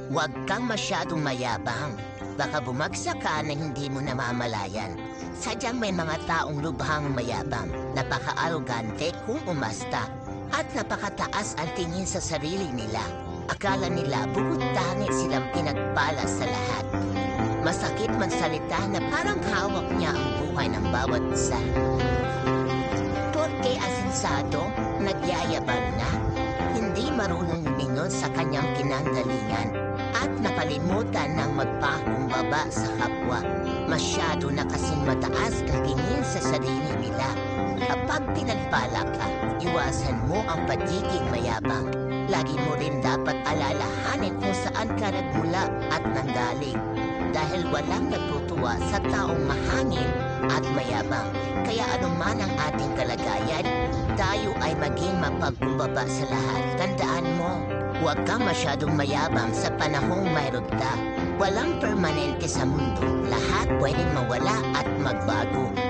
Huwag kang masyadong mayabang. Baka bumagsak ka na hindi mo namamalayan. Sadyang may mga taong lubhang mayabang, napaka-arogante kung umasta, at napakataas ang tingin sa sarili nila. Akala nila bukod tangi silang pinagpala sa lahat. Masakit man salita na parang hawak niya ang buhay ng bawat isa. Porke asensado, nagyayabang na, hindi marunong lumingon sa kanyang kinanggalingan at nakalimutan ng magpakumbaba sa kapwa. Masyado na kasing mataas ang tingin sa sarili nila. Kapag pinagpala ka, iwasan mo ang pagiging mayabang. Lagi mo rin dapat alalahanin kung saan ka nagmula at nanggaling. Dahil walang natutuwa sa taong mahangin at mayabang. Kaya anuman ang ating kalagayan, tayo ay maging mapagkumbaba sa lahat. Tandaan mo, huwag kang masyadong mayabang sa panahong mayroon ka. Walang permanente sa mundo. Lahat pwedeng mawala at magbago.